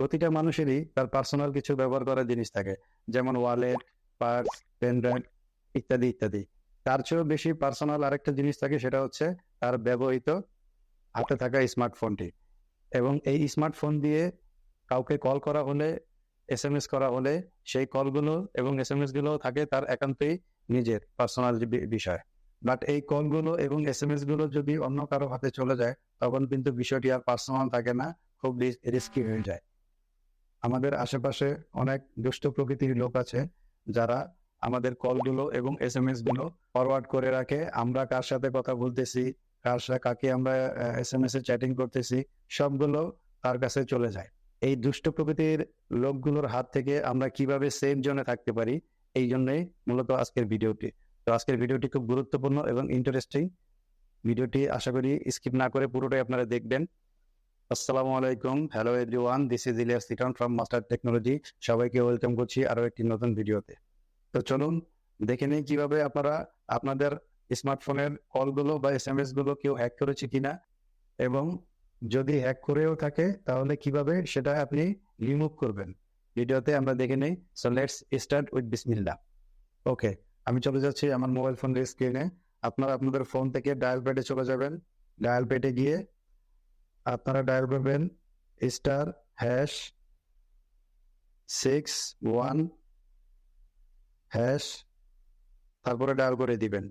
প্রতিটা মানুষেরই তার পার্সোনাল কিছু ব্যবহার করার জিনিস থাকে, যেমন ওয়ালেট, পার্স, পেনড্রাইভ ইত্যাদি ইত্যাদি। তার চেয়েও বেশি পার্সোনাল আরেকটা জিনিস থাকে, সেটা হচ্ছে তার ব্যবহৃত হাতে থাকা স্মার্টফোনটি। এবং এই স্মার্টফোন দিয়ে কাউকে কল করা হলে, SMS করা হলে, সেই কলগুলো এবং SMS গুলো থাকে তার একান্তই নিজের পার্সোনাল বিষয়। বাট এই কলগুলো এবং SMS গুলো যদি অন্য কারো হাতে চলে যায়, তখন কিন্তু বিষয়টি আর পার্সোনাল থাকে না, খুব রিস্কি হয়ে যায়। আমাদের আশেপাশে অনেক দুষ্ট প্রকৃতির লোক আছে যারা আমাদের কলগুলো এবং SMS গুলো ফরওয়ার্ড করে রাখে। আমরা কার সাথে কথা বলতেছি, কাকে আমরা SMS এ চ্যাটিং করতেছি, সবগুলো তার কাছে চলে যায়। এই দুষ্ট প্রকৃতির লোকগুলোর হাত থেকে আমরা কিভাবে সেফ জোনে থাকতে পারি, এই জন্যই মূলত আজকের ভিডিওটি। তো আজকের ভিডিওটি খুব গুরুত্বপূর্ণ এবং ইন্টারেস্টিং। ভিডিওটি আশা করি স্কিপ না করে পুরোটাই আপনারা দেখবেন। আসসালামু আলাইকুম, hello everyone, this is Ilias Liton from Master Technology. সবাইকে ওয়েলকাম করছি আরো একটি নতুন ভিডিওতে। তো চলুন দেখে নিই কিভাবে আপনারা আপনাদের স্মার্টফোনের কলগুলো বা SMS গুলো কেউ হ্যাক করেছে কিনা, এবং যদি হ্যাক করেও থাকে তাহলে কিভাবে সেটা আপনি রিমুভ করবেন। ভিডিওতে আমরা দেখে নিই। সো লেটস স্টার্ট উইথ বিসমিল্লাহ। ওকে, আমি চলে যাচ্ছি আমার মোবাইল ফোনের স্ক্রিনে। আপনারা আপনাদের ফোন থেকে ডায়াল প্যাডে চলে যাবেন। ডায়াল প্যাডে গিয়ে আপনারা ডায়াল করবেন ***6*1#, তারপরে ডায়াল করে দিবেন।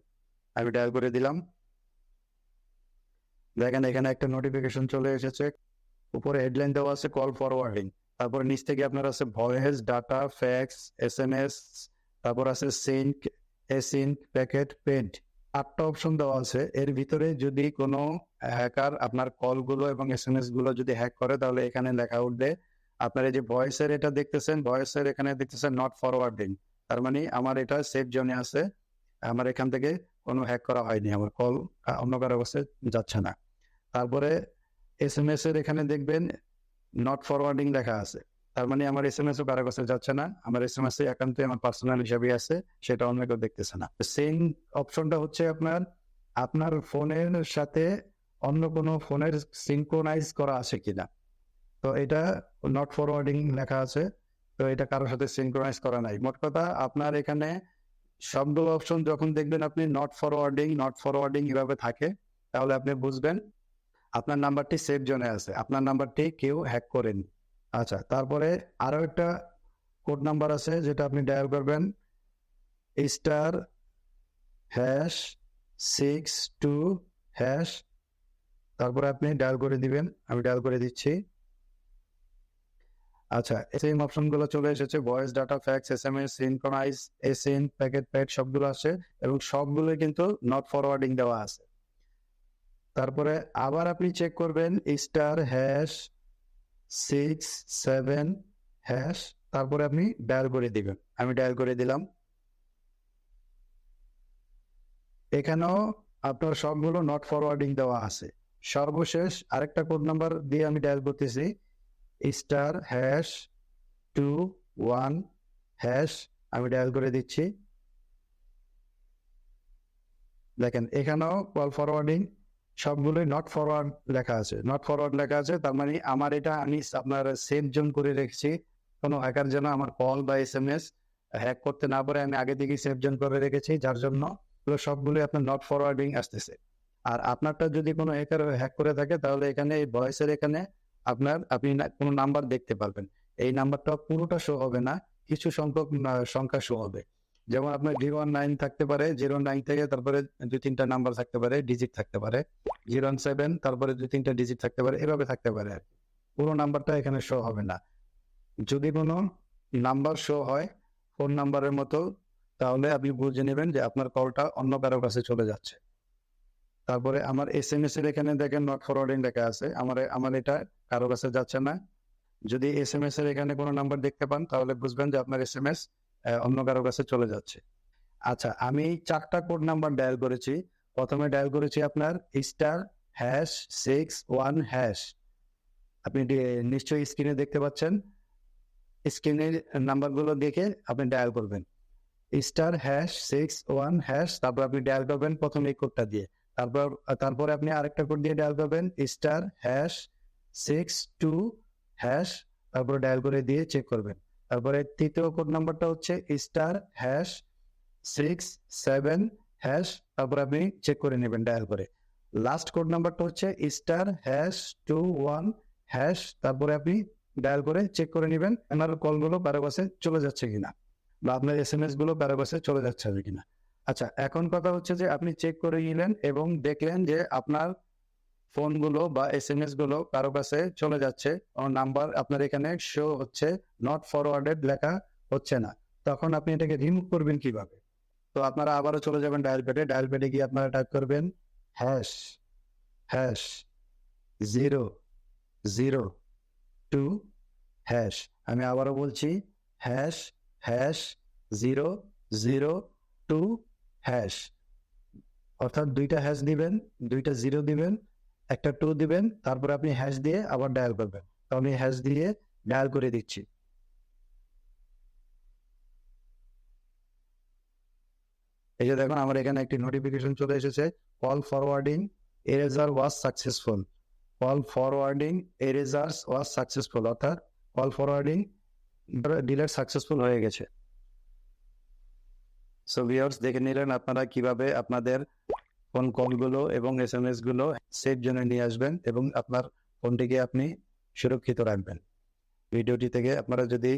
আমি ডায়াল করে দিলাম। দেখেন এখানে একটা নোটিফিকেশন চলে এসেছে। উপরে হেডলাইন দেওয়া আছে কল ফরওয়ার্ডিং, তারপরে নিচ থেকে আপনার আছে ভয়েস, ডাটা, ফ্যাক্স, SMS, তারপর আছে সিঙ্ক, এসিঙ্ক, প্যাকেট, পেন্ট। 8টা অপশন দেওয়া আছে। এর ভিতরে যদি কোনো হ্যাকার আপনার কলগুলো এবং SMS গুলো যদি হ্যাক করে, তাহলে এখানে লেখা উঠবে আপনার এই যে ভয়েসের এটা দেখতেছেন, ভয়েসের এখানে দেখতেছেন নট ফরওয়ার্ডিং, তার মানে আমার এটা সেফ জোনে আছে, আমার এখান থেকে কোনো হ্যাক করা হয়নি, আমার কল অন্য কারো কাছে যাচ্ছে না। তারপরে SMS এর এখানে দেখবেন নট ফরওয়ার্ডিং লেখা আছে, তার মানে আমার SMS ও কারো কাছে যাচ্ছে না, আমার SMS একান্তই আমার পার্সোনাল হিসাবে আছে, সেটা অন্য কেউ দেখতেছে না। সেম অপশনটা হচ্ছে আপনার ফোনের সাথে অন্য কোনো ফোনের সিনক্রোনাইজ করা আছে কিনা। তো এটা নট ফরওয়ার্ডিং লেখা আছে, তো এটা কারোর সাথে সিনক্রোনাইজ করা নাই। মোট কথা আপনার এখানে সবগুলো অপশন যখন দেখবেন আপনি নট ফরওয়ার্ডিং এভাবে থাকে, তাহলে আপনি বুঝবেন আপনার নাম্বারটি সেফ জোনে আছে, আপনার নাম্বারটি কেউ হ্যাক করেনি। আচ্ছা, তারপরে আরো একটা কোড নাম্বার আছে যেটা আপনি ডায়াল করবেন, *#62#, তারপরে আপনি ডায়াল করে দিবেন। আমি ডায়াল করে দিচ্ছি। আচ্ছা, সেম অপশনগুলো চলে এসেছে, voice, data, fax, SMS, synchronise, async, packet, pad সবগুলো আছে, এবং সবগুলোই কিন্তু নট ফরওয়ার্ডিং দেওয়া আছে। তারপরে আবার আপনি চেক করবেন *#6/7#, তারপরে আপনি ডায়াল করে দিবেন। আমি ডায়াল করে দিলাম। এখানেও আপনার সবগুলো নট ফরওয়ার্ডিং দেওয়া আছে। সর্বশেষ আরেকটা কোড নাম্বার দিয়ে আমি ডায়াল করতেছি, *21#, আমি ডায়াল করে দিচ্ছি। দেখেন এখানেও কল ফরওয়ার্ডিং সবগুলোই নট ফরওয়ার্ড লেখা আছে, তার মানে আমার এটা আমি আপনার সেফ জোন করে রেখেছি, কোনো হ্যাকার যেন আমার কল বা SMS হ্যাক করতে না পারে, আমি আগে থেকেই সেফ জোন করে রেখেছি, যার জন্য সবগুলোই আপনার নট ফরওয়ার্ডিং আসতেছে। আর আপনারটা যদি কোনো হ্যাকার হ্যাক করে থাকে, তাহলে এখানে এই ভয়েসের এখানে আপনি কোনো নাম্বার দেখতে পারবেন। এই নাম্বারটা পুরোটা শো হবে না, কিছু সংখ্যক সংখ্যা শো হবে। যেমন আপনার 019 থাকতে পারে, 09 থেকে তারপরে 2-3টা নাম্বার থাকতে পারে, ডিজিট থাকতে পারে, 017 তারপরে 2-3টা ডিজিট থাকতে পারে, এভাবে থাকতে পারে আর কি। পুরো নাম্বারটা এখানে শো হবে না। যদি কোনো নাম্বার শো হয় ফোন নাম্বারের মতো, তাহলে আপনি বুঝে নেবেন যে আপনার কলটা অন্য কারো কাছে চলে যাচ্ছে। তারপরে আমার SMS এর এখানে দেখেন নট ফরওয়ার্ডিং লেখা আছে, আমার এটা কারো কাছে যাচ্ছে না। যদি SMS এর এখানে কোনো নাম্বার দেখতে পান, তাহলে বুঝবেন যে আপনার SMS অন্য কারো কাছে চলে যাচ্ছে। আচ্ছা, আমি 4টা কোড নাম্বার ডায়াল করেছি। প্রথমে ডায়াল করেছি আপনার *61#, আপনি নিশ্চয়ই স্ক্রিনে দেখতে পাচ্ছেন। স্ক্রিনের নাম্বারগুলো দেখে আপনি ডায়াল করবেন *#61#, তারপর আপনি ডায়াল করবেন প্রথম এই কোডটা দিয়ে। তারপরে আপনি আরেকটা কোড দিয়ে ডায়াল করবেন *#62#, তারপরে ডায়াল করে দিয়ে চেক করবেন। তারপরে তৃতীয় কোড নাম্বারটা হচ্ছে *#6 7# তারপরে আপনি চেক করে নেবেন ডায়াল করে। লাস্ট কোড নাম্বারটা হচ্ছে *#21# তারপরে আপনি ডায়াল করে চেক করে নেবেন আপনার কলগুলো প্যারাবাসে চলে যাচ্ছে কিনা বা আপনার SMS গুলো প্যারাবাসে চলে যাচ্ছে কিনা। আচ্ছা, এখন কথা হচ্ছে যে আপনি চেক করে নিলেন এবং দেখলেন যে আপনার ফোনগুলো বা SMS গুলো কারো কাছে চলে যাচ্ছে, নাম্বার আপনার এখানে শো হচ্ছে, নট ফরওয়ার্ডেড লেখা হচ্ছে না, তখন আপনি এটাকে রিমুভ করবেন কিভাবে? তো আপনারা আবারও চলে যাবেন ডায়াল প্যাডে। ডায়াল প্যাডে গিয়ে আপনারা টাইপ করবেন ##002#। আমি আবারও বলছি ##002#। অর্থাৎ দুইটা হ্যাশ দিবেন, দুইটা জিরো দিবেন, একটা 2 দিবেন, তারপরে আপনি হ্যাশ দিয়ে আবার ডায়াল করবেন। তো আমি হ্যাশ দিয়ে ডায়াল করে দিচ্ছি। এই যে দেখুন আমার এখানে একটি নোটিফিকেশন চলে এসেছে, call forwarding erasure was successful. Call forwarding erasures was successful, অর্থাৎ কল ফরওয়ার্ডিং ডিলেট সাকসেসফুল হয়ে গেছে। সো ভিউয়ার্স, দেখে নিলেন আপনারা কিভাবে আপনাদের ফোন কলগুলো এবং SMS গুলো সেফ জোনে নিয়ে আসবেন এবং আপনার ফোনটিকে আপনি সুরক্ষিত রাখবেন। ভিডিওটি থেকে আপনারা যদি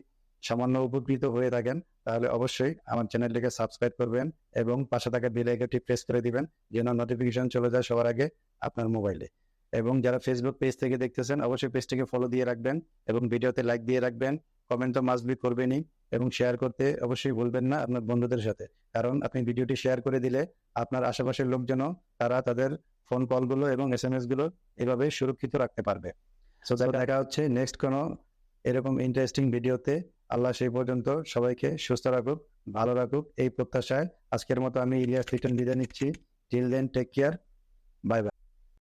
সামান্য উপকৃত হয়ে থাকেন তাহলে অবশ্যই আমার চ্যানেলটিকে সাবস্ক্রাইব করবেন এবং পাশে থাকা বেল আইকনটি প্রেস করে দিবেন যেন নোটিফিকেশন চলে যায় সবার আগে আপনার মোবাইলে। এবং যারা ফেসবুক পেজ থেকে দেখতেছেন অবশ্যই পেজটিকে ফলো দিয়ে রাখবেন এবং ভিডিওতে লাইক দিয়ে রাখবেন, কমেন্ট তো মাস্ট বি করবেনই এবং শেয়ার করতে অবশ্যই ভুলবেন না আপনার বন্ধুদের সাথে, কারণ আপনি ভিডিওটি শেয়ার করে দিলে আপনার আশেপাশের লোকজন তারা তাদের ফোন কলগুলো এবং SMS গুলো এভাবে সুরক্ষিত রাখতে পারবে। সো দেখা হচ্ছে নেক্সট কোনো এরকম ইন্টারেস্টিং ভিডিওতে। আল্লাহ সেই পর্যন্ত সবাইকে সুস্থ রাখুক, ভালো রাখুক এই প্রত্যাশায় আজকের মতো আমি ইলিয়াস লিটন বিদায় নিচ্ছি। Till then, take care, bye by.